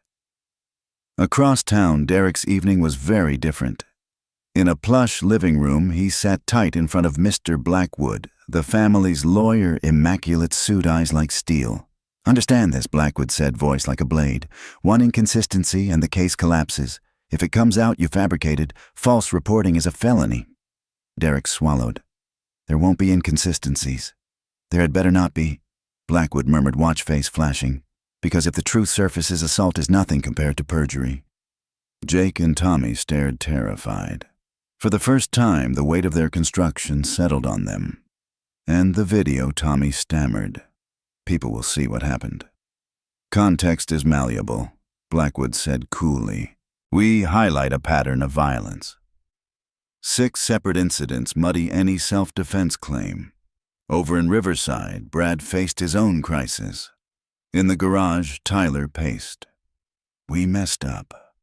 Across town, Derek's evening was very different. In a plush living room, he sat tight in front of Mr. Blackwood, the family's lawyer, immaculate suit, eyes like steel. Understand this, Blackwood said, voice like a blade. One inconsistency and the case collapses. If it comes out you fabricated, false reporting is a felony. Derek swallowed. There won't be inconsistencies. There had better not be, Blackwood murmured, watch face flashing, because if the truth surfaces, assault is nothing compared to perjury. Jake and Tommy stared terrified. For the first time, the weight of their construction settled on them. And the video, Tommy stammered. People will see what happened. Context is malleable, Blackwood said coolly. We highlight a pattern of violence. 6 separate incidents muddy any self-defense claim. Over in Riverside, Brad faced his own crisis. In the garage, Tyler paced. We messed up.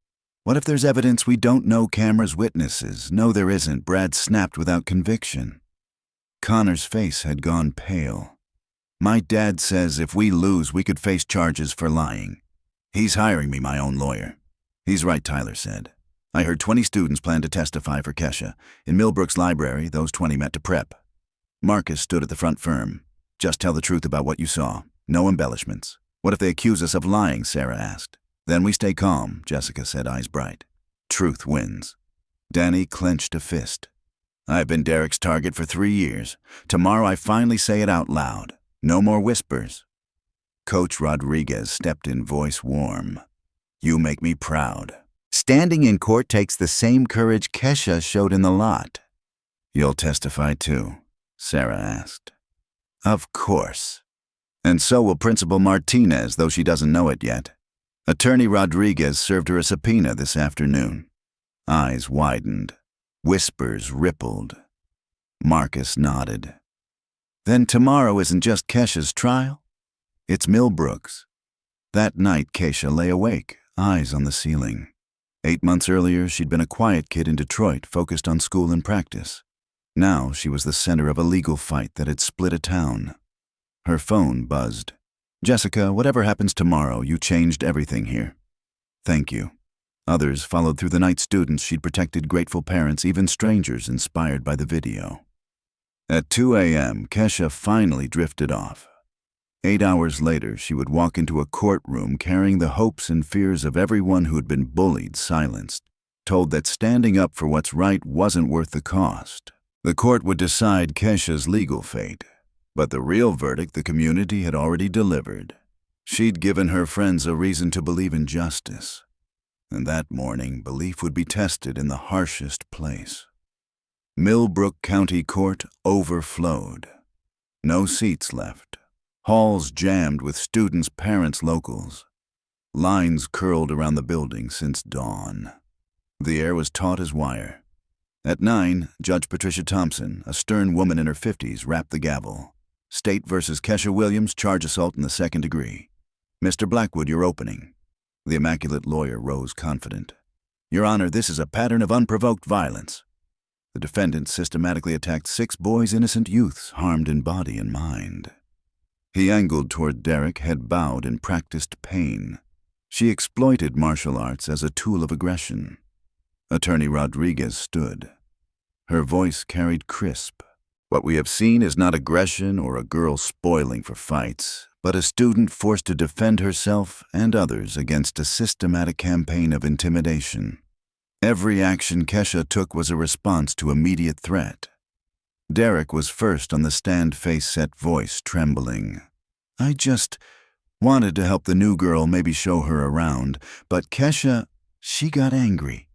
What if there's evidence we don't know? Cameras, witnesses? No, there isn't. Brad snapped without conviction. Connor's face had gone pale. My dad says if we lose, we could face charges for lying. He's hiring me my own lawyer. He's right, Tyler said. I heard 20 students plan to testify for Kesha. In Millbrook's library, those 20 met to prep. Marcus stood at the front firm. Just tell the truth about what you saw. No embellishments. What if they accuse us of lying? Sarah asked. Then we stay calm, Jessica said, eyes bright. Truth wins. Danny clenched a fist. I've been Derek's target for 3 years. Tomorrow I finally say it out loud. No more whispers. Coach Rodriguez stepped in, voice warm. You make me proud. Standing in court takes the same courage Kesha showed in the lot. You'll testify too? Sarah asked. Of course. And so will Principal Martinez, though she doesn't know it yet. Attorney Rodriguez served her a subpoena this afternoon. Eyes widened. Whispers rippled. Marcus nodded. Then tomorrow isn't just Kesha's trial. It's Millbrook's. That night, Kesha lay awake, eyes on the ceiling. 8 months earlier, she'd been a quiet kid in Detroit, focused on school and practice. Now she was the center of a legal fight that had split a town. Her phone buzzed. Jessica, whatever happens tomorrow, you changed everything here. Thank you. Others followed through the night. Students she'd protected, grateful parents, even strangers inspired by the video. At 2 a.m., Kesha finally drifted off. 8 hours later, she would walk into a courtroom carrying the hopes and fears of everyone who'd been bullied, silenced, told that standing up for what's right wasn't worth the cost. The court would decide Kesha's legal fate, but the real verdict the community had already delivered. She'd given her friends a reason to believe in justice, and that morning, belief would be tested in the harshest place. Millbrook County Court overflowed. No seats left. Halls jammed with students, parents, locals. Lines curled around the building since dawn. The air was taut as wire. At 9, Judge Patricia Thompson, a stern woman in her 50s, rapped the gavel. State versus Kesha Williams, charge assault in the 2nd degree. Mr. Blackwood, your opening. The immaculate lawyer rose confident. Your Honor, this is a pattern of unprovoked violence. The defendant systematically attacked 6 boys, innocent youths, harmed in body and mind. He angled toward Derek, head bowed in practiced pain. She exploited martial arts as a tool of aggression. Attorney Rodriguez stood. Her voice carried crisp. What we have seen is not aggression or a girl spoiling for fights, but a student forced to defend herself and others against a systematic campaign of intimidation. Every action Kesha took was a response to immediate threat. Derek was first on the stand, face set, voice trembling. I just wanted to help the new girl, maybe show her around, but Kesha, she got angry.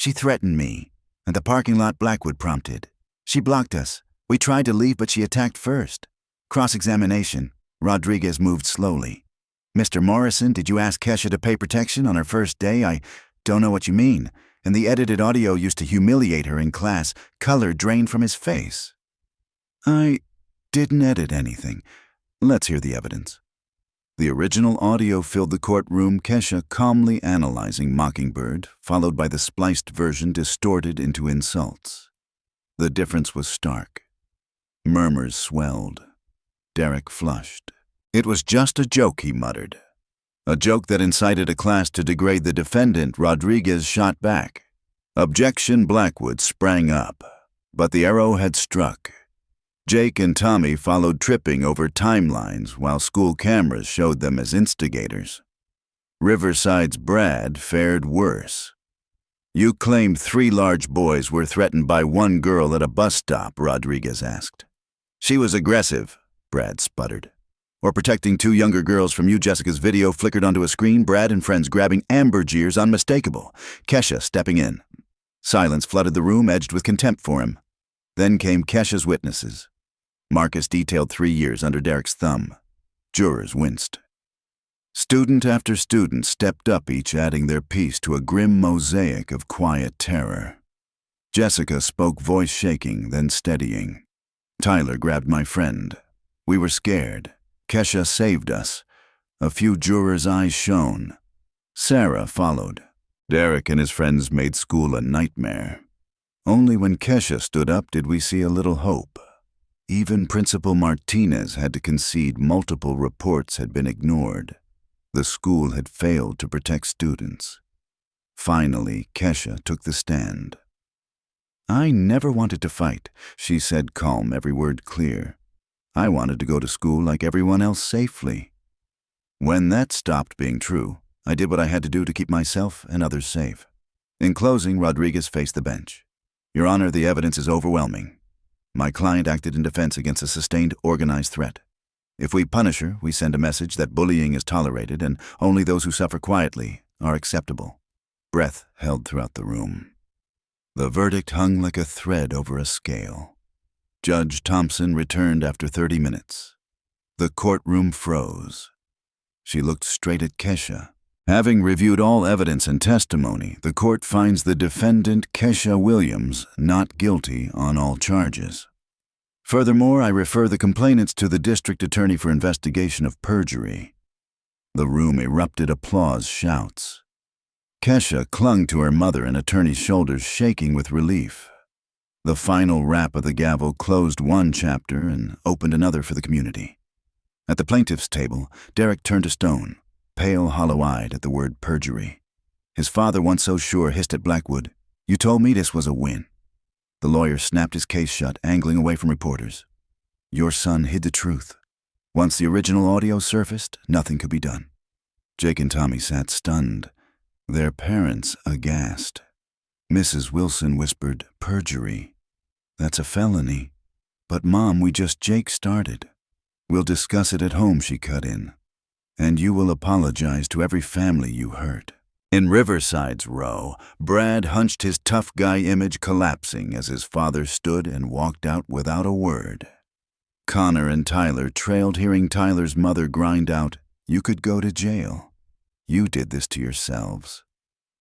She threatened me, and the parking lot Blackwood prompted. She blocked us. We tried to leave, but she attacked first. Cross-examination. Rodriguez moved slowly. Mr. Morrison, did you ask Kesha to pay protection on her first day? I don't know what you mean. And the edited audio used to humiliate her in class. Color drained from his face. I didn't edit anything. Let's hear the evidence. The original audio filled the courtroom, Kesha calmly analyzing Mockingbird, followed by the spliced version distorted into insults. The difference was stark. Murmurs swelled. Derek flushed. It was just a joke, he muttered. A joke that incited a class to degrade the defendant. Rodriguez shot back. Objection. Blackwood sprang up, but the arrow had struck. Jake and Tommy followed, tripping over timelines while school cameras showed them as instigators. Riverside's Brad fared worse. You claimed 3 large boys were threatened by one girl at a bus stop, Rodriguez asked. She was aggressive, Brad sputtered. Or protecting 2 younger girls from you. Jessica's video flickered onto a screen, Brad and friends grabbing amber jeers, unmistakable. Kesha stepping in. Silence flooded the room, edged with contempt for him. Then came Kesha's witnesses. Marcus detailed 3 years under Derek's thumb. Jurors winced. Student after student stepped up, each adding their piece to a grim mosaic of quiet terror. Jessica spoke, voice shaking, then steadying. Tyler grabbed my friend. We were scared. Kesha saved us. A few jurors' eyes shone. Sarah followed. Derek and his friends made school a nightmare. Only when Kesha stood up did we see a little hope. Even Principal Martinez had to concede multiple reports had been ignored. The school had failed to protect students. Finally, Kesha took the stand. I never wanted to fight, she said, calm, every word clear. I wanted to go to school like everyone else safely. When that stopped being true, I did what I had to do to keep myself and others safe. In closing, Rodriguez faced the bench. Your Honor, the evidence is overwhelming. My client acted in defense against a sustained, organized threat. If we punish her, we send a message that bullying is tolerated and only those who suffer quietly are acceptable. Breath held throughout the room. The verdict hung like a thread over a scale. Judge Thompson returned after 30 minutes. The courtroom froze. She looked straight at Kesha. Having reviewed all evidence and testimony, the court finds the defendant, Kesha Williams, not guilty on all charges. Furthermore, I refer the complainants to the district attorney for investigation of perjury. The room erupted, applause, shouts. Kesha clung to her mother and attorney's shoulders, shaking with relief. The final rap of the gavel closed one chapter and opened another for the community. At the plaintiff's table, Derek turned to stone, pale, hollow-eyed at the word perjury. His father, once so sure, hissed at Blackwood, "You told me this was a win." The lawyer snapped his case shut, angling away from reporters. Your son hid the truth. Once the original audio surfaced, nothing could be done. Jake and Tommy sat stunned, their parents aghast. Mrs. Wilson whispered, "Perjury. That's a felony." "But Mom, Jake started." "We'll discuss it at home," she cut in. "And you will apologize to every family you hurt." In Riverside's row, Brad hunched, his tough guy image collapsing as his father stood and walked out without a word. Connor and Tyler trailed, hearing Tyler's mother grind out, "You could go to jail. You did this to yourselves."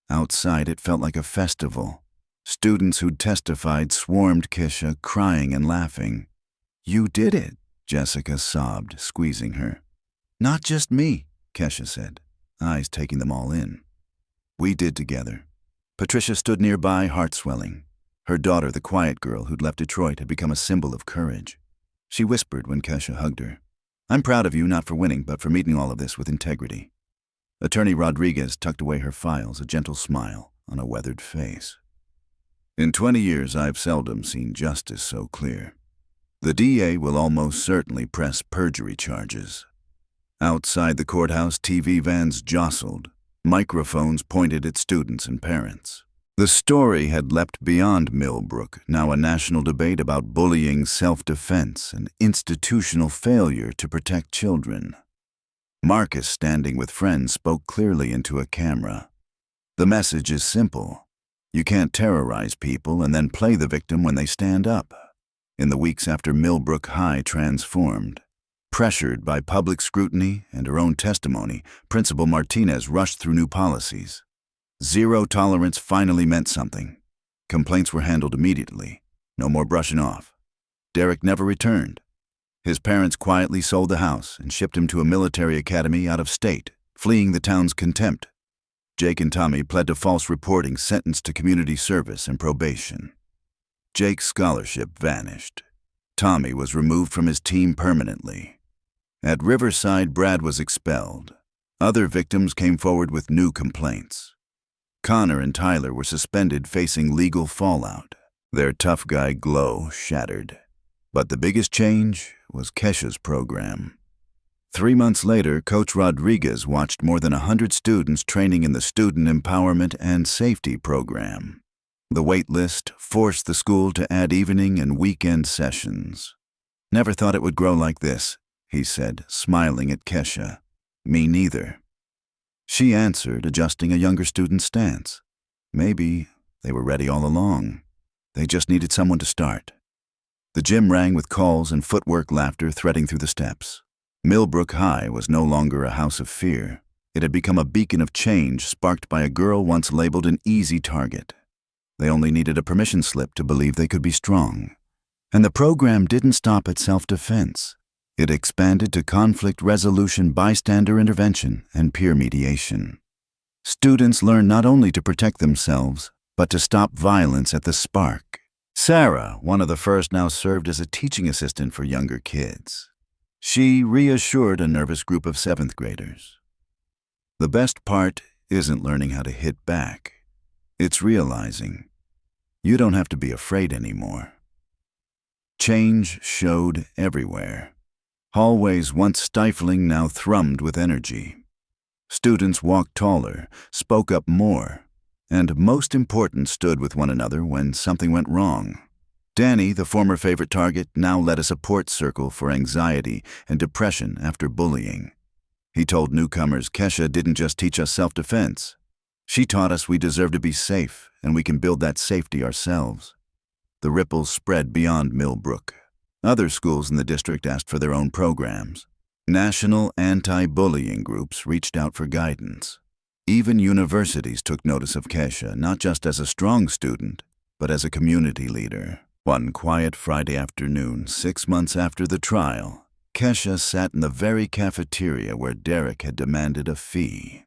Outside, it felt like a festival. Students who'd testified swarmed Kesha, crying and laughing. "You did it," Jessica sobbed, squeezing her. "Not just me," Kesha said, eyes taking them all in. "We did together." Patricia stood nearby, heart swelling. Her daughter, the quiet girl who'd left Detroit, had become a symbol of courage. She whispered when Kesha hugged her, "I'm proud of you, not for winning, but for meeting all of this with integrity." Attorney Rodriguez tucked away her files, a gentle smile on a weathered face. "In 20 years, I've seldom seen justice so clear. The DA will almost certainly press perjury charges." Outside the courthouse, TV vans jostled. Microphones pointed at students and parents. The story had leapt beyond Millbrook, now a national debate about bullying, self-defense, and institutional failure to protect children. Marcus, standing with friends, spoke clearly into a camera. "The message is simple. You can't terrorize people and then play the victim when they stand up. In the weeks after Millbrook High transformed, pressured by public scrutiny and her own testimony, Principal Martinez rushed through new policies. Zero tolerance finally meant something. Complaints were handled immediately. No more brushing off. Derek never returned. His parents quietly sold the house and shipped him to a military academy out of state, fleeing the town's contempt. Jake and Tommy pled to false reporting, sentenced to community service and probation. Jake's scholarship vanished. Tommy was removed from his team permanently. At Riverside, Brad was expelled. Other victims came forward with new complaints. Connor and Tyler were suspended, facing legal fallout. Their tough guy glow shattered. But the biggest change was Kesha's program. 3 months later, Coach Rodriguez watched more than 100 students training in the Student Empowerment and Safety program. The wait list forced the school to add evening and weekend sessions. "Never thought it would grow like this," he said, smiling at Kesha. "Me neither." She answered, adjusting a younger student's stance. Maybe they were ready all along. They just needed someone to start. The gym rang with calls and footwork laughter threading through the steps. Millbrook High was no longer a house of fear. It had become a beacon of change sparked by a girl once labeled an easy target. They only needed a permission slip to believe they could be strong. And the program didn't stop at self-defense. It expanded to conflict resolution, bystander intervention, and peer mediation. Students learned not only to protect themselves, but to stop violence at the spark. Sarah, one of the first, now served as a teaching assistant for younger kids. She reassured a nervous group of 7th graders. The best part isn't learning how to hit back. It's realizing you don't have to be afraid anymore. Change showed everywhere. Hallways once stifling now thrummed with energy. Students walked taller, spoke up more, and most important, stood with one another when something went wrong. Danny, the former favorite target, now led a support circle for anxiety and depression after bullying. He told newcomers Kesha didn't just teach us self-defense. She taught us we deserve to be safe, and we can build that safety ourselves. The ripples spread beyond Millbrook. Other schools in the district asked for their own programs. National anti-bullying groups reached out for guidance. Even universities took notice of Kesha, not just as a strong student, but as a community leader. One quiet Friday afternoon, 6 months after the trial, Kesha sat in the very cafeteria where Derek had demanded a fee.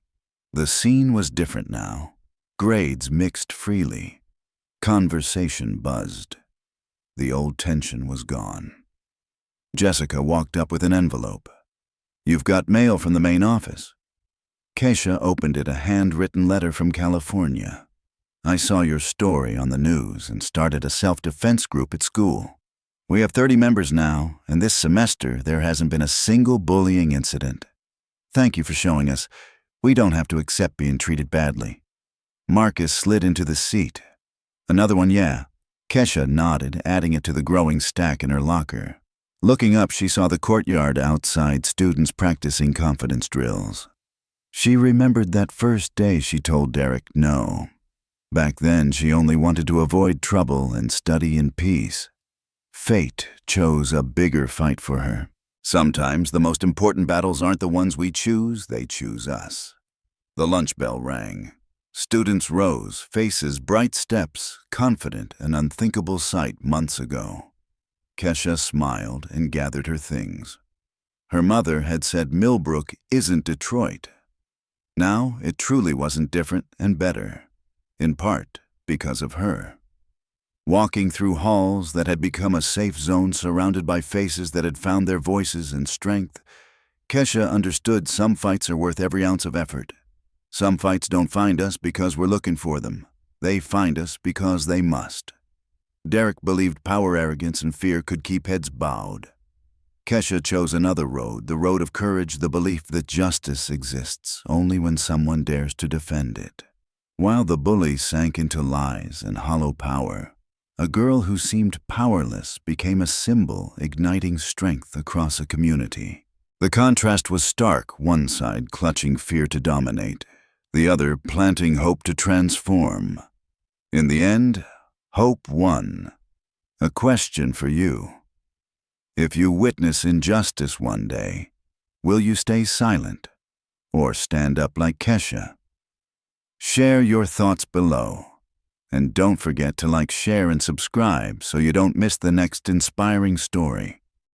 The scene was different now. Grades mixed freely. Conversation buzzed. The old tension was gone. Jessica walked up with an envelope. "You've got mail from the main office." Kesha opened it, a handwritten letter from California. "I saw your story on the news and started a self-defense group at school. We have 30 members now, and this semester there hasn't been a single bullying incident. Thank you for showing us we don't have to accept being treated badly." Marcus slid into the seat. "Another one, yeah." Kesha nodded, adding it to the growing stack in her locker. Looking up, she saw the courtyard outside, students practicing confidence drills. She remembered that first day she told Derek no. Back then, she only wanted to avoid trouble and study in peace. Fate chose a bigger fight for her. Sometimes the most important battles aren't the ones we choose, they choose us. The lunch bell rang. Students rose, faces bright, steps, confident, an unthinkable sight months ago. Kesha smiled and gathered her things. Her mother had said Millbrook isn't Detroit. Now it truly wasn't different and better, in part because of her. Walking through halls that had become a safe zone surrounded by faces that had found their voices and strength, Kesha understood some fights are worth every ounce of effort. Some fights don't find us because we're looking for them. They find us because they must. Derek believed power, arrogance, and fear could keep heads bowed. Kesha chose another road, the road of courage, the belief that justice exists only when someone dares to defend it. While the bullies sank into lies and hollow power, a girl who seemed powerless became a symbol igniting strength across a community. The contrast was stark, one side clutching fear to dominate, the other planting hope to transform. In the end, hope won. A question for you. If you witness injustice one day, will you stay silent or stand up like Kesha? Share your thoughts below. And don't forget to like, share, and subscribe so you don't miss the next inspiring story.